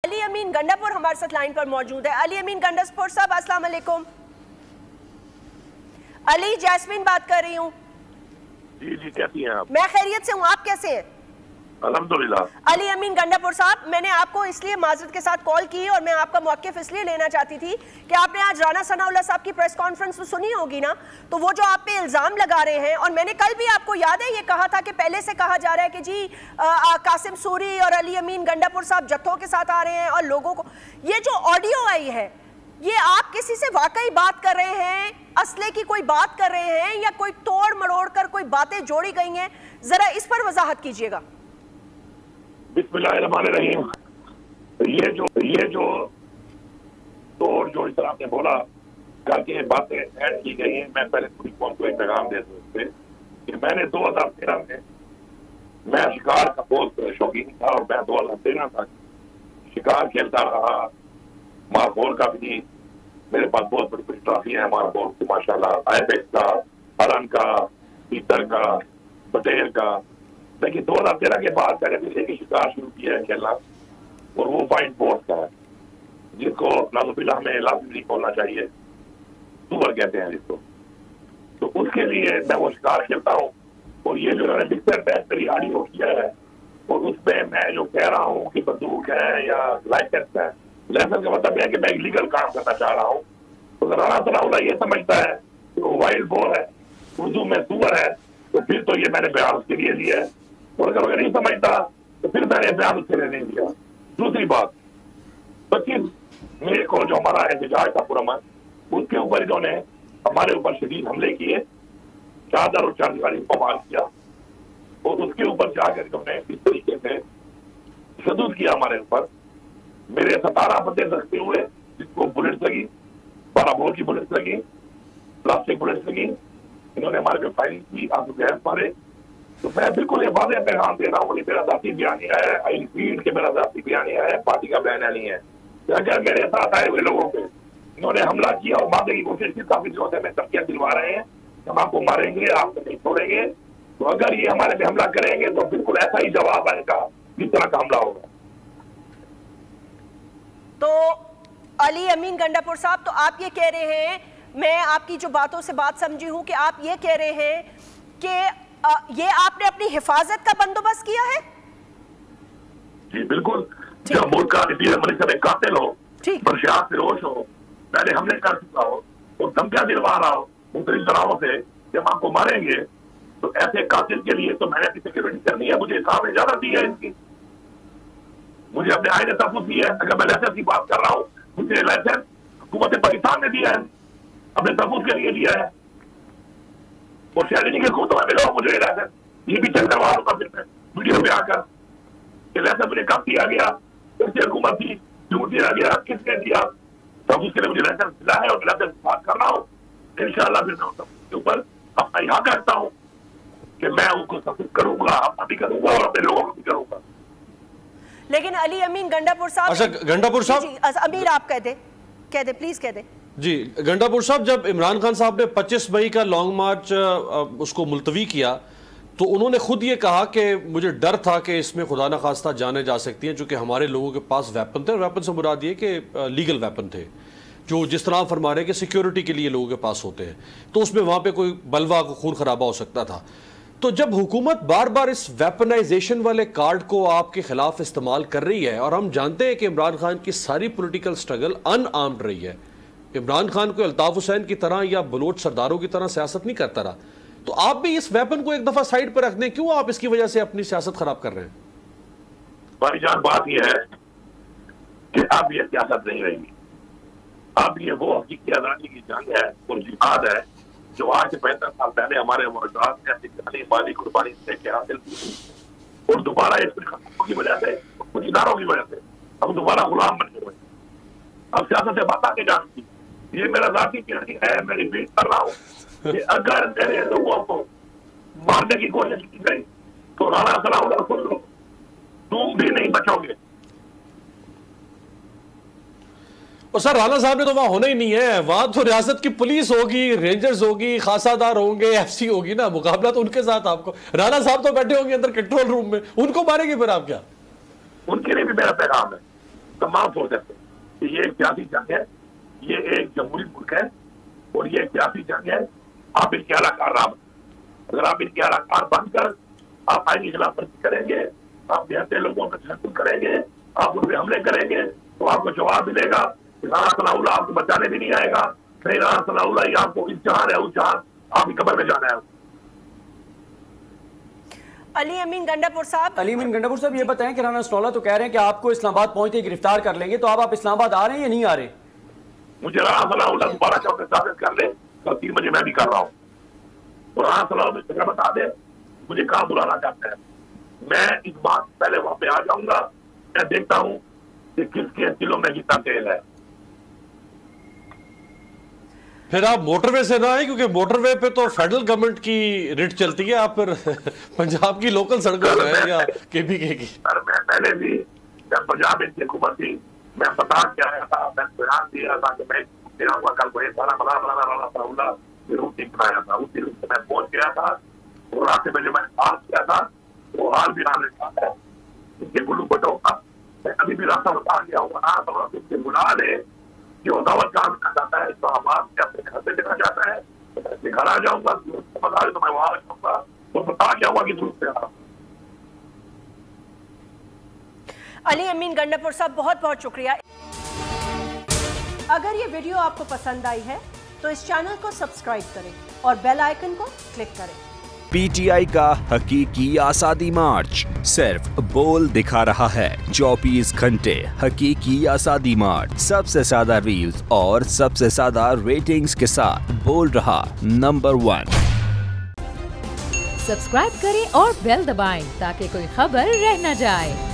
अली अमीन गंडापुर हमारे साथ लाइन पर मौजूद है। अली अमीन गंडापुर साहब अस्सलाम वालेकुम। अली, जैस्मिन बात कर रही हूँ। जी जी, कैसी हैं आप? मैं खैरियत से हूँ, आप कैसे हैं? अल्हम्दुलिल्लाह। अली अमीन गंडापुर साहब, मैंने आपको इसलिए माजरत के साथ कॉल की और मैं आपका मौक़िफ़ इसलिए लेना चाहती थी कि आपने आज राना सनाउल्लाह साहब की प्रेस कॉन्फ्रेंस तो सुनी होगी ना, तो वो जो आप पे इल्ज़ाम लगा रहे हैं, और मैंने कल भी आपको याद है ये कहा था कि पहले से कहा जा रहा है कि जी कासिम सूरी और अली अमीन गंडापुर साहब जत्थों के साथ आ रहे हैं और लोगों को, ये जो ऑडियो आई है ये आप किसी से वाकई बात कर रहे हैं, असले की कोई बात कर रहे हैं या कोई तोड़ मरोड़ कर कोई बातें जोड़ी गई हैं? जरा इस पर वजाहत कीजिएगा। बिस्मिल्लाहिर्रहमानिर्रहीम। ये जो तोड़ जो इस तरह आपने बोला करके बातें ऐड की गई हैं, मैं पहले पूरी कौम को एक पैगाम दे दूं कि मैंने 2013 में, मैं शिकार का बहुत शौकीन था और मैं 2013 तक शिकार खेलता रहा। मारबॉल का भी मेरे पास बहुत बड़ी बड़ी ट्रॉफी है मारबॉल की माशाल्लाह, आईपेक्स का, हरन का, पीतर का, बटेर का। लेकिन 2013 के बाद मैंने भी लेके शिकार शुरू किया है खेलना, और वो वाइट बोर्ड का है जिसको नाजुबिल्लाह हमें लाजिम नहीं बोलना चाहिए, सुअर कहते हैं जिसको। तो उसके लिए मैं वो शिकार खेलता हूँ, और ये जो मैंने पिक्चर बैठ मेरी ऑडियो किया है और उसमें मैं जो कह रहा हूँ कि बंदूक है या लाइसेंस है, लाइसेंस का मतलब है कि मैं लीगल काम करना चाह रहा हूँ। तो राना सनाउल्लाह ये समझता है कि वो वाइल्ड बोर है, उर्दू में सुअर है, तो फिर तो ये मैंने बयान उसके लिए लिया है, और अगर नहीं समझता तो फिर मैंने बयान उसके लिए नहीं दिया। दूसरी बात, 25 मई को जो हमारा एहतजाज था पूरा मन, उसके ऊपर इन्होंने हमारे ऊपर शदीद हमले किए, चादर और चांदीवारी को मार किया, और उसके ऊपर जाकर इन्होंने इस तरीके से शदूद किया हमारे ऊपर। मेरे 17 बंदे जख्मी हुए, जिसको बुलेट लगी, 12 बोर की बुलेट लगी, प्लास्टिक बुलेट लगी। इन्होंने हमारे पे फायरिंग की, आंसू गैस मारे। तो मैं बिल्कुल ये वाज़ेह पैगाम दे रहा हूँ, मेरा जाती बयानिया है, आई रिपीट के मेरा जाती बयानिया है, पार्टी का बयानिया नहीं है। अगर मेरे साथ आए हुए लोगों पे इन्होंने हमला किया और मारने की कोशिश की, काफी दिनों से हमें धमकियां दिलवा रहे हैं, हम आपको मारेंगे, आपको नहीं छोड़ेंगे। तो अगर ये हमारे पे हमला करेंगे तो बिल्कुल ऐसा ही जवाब आएगा जिस तरह का हमला होगा। तो अली अमीन गंडापुर साहब, तो आप ये कह रहे हैं, मैं आपकी जो बातों से बात समझी हूं कि आप ये कह रहे हैं कि ये आपने अपनी हिफाजत का बंदोबस्त किया है? जी बिल्कुल। जब मुल्क का में कातिल हो, बर्शात फिरोश हो, पहले हमले कर चुका हो और धमकियां दिलवा रहा हो मुख्तलिफ तरह से कि हम आपको मारेंगे, तो ऐसे कातिल के लिए तो मैंने अपनी सिक्योरिटी करनी है। मुझे साहब इजाजत दी है इसकी, मुझे अपने आईने तहफ़्फ़ुज़ दी है। अगर मैं लाइसेंस की बात कर रहा हूँ, मुझे लाइसेंस हुकूमत पाकिस्तान ने दिया है, अपने तहफ़्फ़ुज़ के लिए दिया है, और शहरी के खुद मिलो मुझे लाइसेंस। ये भी चेक करवा दूंगा फिर मैं वीडियो में आकर कि लाइसेंस मुझे कब दिया गया, किसने हुकूमत दी, क्यों दिया गया, किसने दिया, तब उसके लिए मुझे लाइसेंस मिला है और लाइसेंस बात कर रहा हूँ। इंशाअल्लाह फिर मैं उसके ऊपर अपना यहाँ करता हूँ कि मैं उनको सपोर्ट करूंगा, अपना भी करूंगा और अपने लोगों को भी करूंगा। लेकिन अली अमीन गंडापुर साहब, अच्छा गंडापुर साहब, अमीर आप कह दे प्लीज कह दे। जी गंडापुर साहब, जब इमरान खान साहब ने 25 मई का लॉन्ग मार्च उसको मुलतवी किया, तो उन्होंने खुद ये कहा कि मुझे डर था कि इसमें खुदा न खास्ता जाने जा सकती हैं, चूँकि हमारे लोगों के पास वेपन थे। वेपन से मुराद ये कि लीगल वेपन थे, जो जिस तरह आप फरमा रहे हैं कि सिक्योरिटी के लिए लोगों के पास होते हैं, तो उसमें वहाँ पे कोई बलवा खून खराबा हो सकता था। तो जब हुकूमत बार बार इस वेपनाइजेशन वाले कार्ड को आपके खिलाफ इस्तेमाल कर रही है, और हम जानते हैं कि इमरान खान की सारी पॉलिटिकल स्ट्रगल अनआर्म्ड रही है, इमरान खान को अल्ताफ हुसैन की तरह या बलोच सरदारों की तरह सियासत नहीं करता रहा, तो आप भी इस वेपन को एक दफा साइड पर रख दें। क्यों आप इसकी वजह से अपनी सियासत खराब कर रहे हैं? भाईजान, बात यह है कि अब ये सियासत नहीं रहेगी, अब ये वो हकीकी आजादी की जंग है और जिहाद है जो आज से 65 साल पहले हमारे मुआज़ात ने अपनी जानी माली कुर्बानी लेके हासिल की, और दोबारा इस की वजह से, कुछ इदारों की वजह से हम दोबारा गुलाम बन गए। अब सियासत से बात आके जाती, ये मेरा जाती प्यारी है। मैं रिपीट कर रहा हूँ कि अगर मेरे लोगों को मारने की कोशिश की गई तो राना सनाउल्लाह सुन लो, तुम भी नहीं बचोगे। और सर राना साहब ने तो वहां होना ही नहीं है, वहां तो रियासत की पुलिस होगी, रेंजर्स होगी, खासादार होंगे, एफसी होगी ना, मुकाबला तो उनके साथ आपको। राना साहब तो बैठे होंगे अंदर कंट्रोल रूम में, उनको मारेंगे फिर आप क्या? उनके लिए भी मेरा पैगाम है तमाम सोच सकते हैं कि ये एक सियासी जंग है, ये एक जमहूरी मुल्क है और ये एक सियासी जंग है। आप इनके अलाकार ना बनें। अगर आप इनके अलाकार बनकर आप आईन की खिलाफ वर्जी करेंगे, आप बेहतर लोगों पर तशद्दुद करेंगे, आप उन पर हमले करेंगे, तो आपको जवाब मिलेगा। राना सनाउल्लाह आपको बचाने भी नहीं आएगा। नहीं, राना सनाउल्लाह ही आपको इस जहान है उस जहान आपकी कब्र में जाना है। अली अमीन गंडापुर साहब, ये बताएं कि राना सनाउल्लाह तो कह रहे हैं कि आपको इस्लामाबाद पहुंचते ही गिरफ्तार कर लेंगे, तो आप इस्लामाबाद आ रहे हैं या नहीं आ रहे? मुझे राना सनाउल्लाह दोबारा चौक साबित कर ले, कल 3 बजे मैं भी कर रहा हूँ। और राना सनाउल्लाह जगह बता दे मुझे कहाँ बुलाना चाहता है। मैं इस बात पहले वहां पे आ जाऊंगा। मैं देखता हूँ कि किसके दिलों में कितना तेल है। फिर आप मोटरवे से ना आए, क्योंकि मोटरवे पे तो फेडरल गवर्नमेंट की रिट चलती है। आप फिर पंजाब की लोकल सड़कों पे हैं या केपीके की? सर मैं पहले भी जब पंजाब इनकी हुकूमत थी, मैं बता के आया था, मैं बयान दिया था कि मैं दिलाऊंगा कल को ये सारा बना रूट बनाया था। उसी रूट से मैं पहुंच गया था और रास्ते में जो मैंने हाल किया था वो हाल भी आने का है। इनके गुल्लू को टोका मैं अभी भी रास्ता बता गया हूँ। इनके बुला ले जो दावत काम करना चाहता है, इस्लामाबाद से अपने घर से देना चाहता है, मैं घर आ जाऊंगा, बता दे तो मैं वहां आ जाऊंगा और बता के आऊंगा कि दूर से आ रहा हूं। अली अमीन गंडापुर साहब बहुत बहुत शुक्रिया। अगर ये वीडियो आपको पसंद आई है तो इस चैनल को सब्सक्राइब करें और बेल आइकन को क्लिक करें। पीटीआई का हकीकी आज़ादी मार्च सिर्फ बोल दिखा रहा है। 24 घंटे हकीकी आज़ादी मार्च, सबसे ज्यादा रील्स और सबसे ज्यादा रेटिंग्स के साथ बोल रहा नंबर 1। सब्सक्राइब करें और बेल दबाएं ताकि कोई खबर रह न जाए।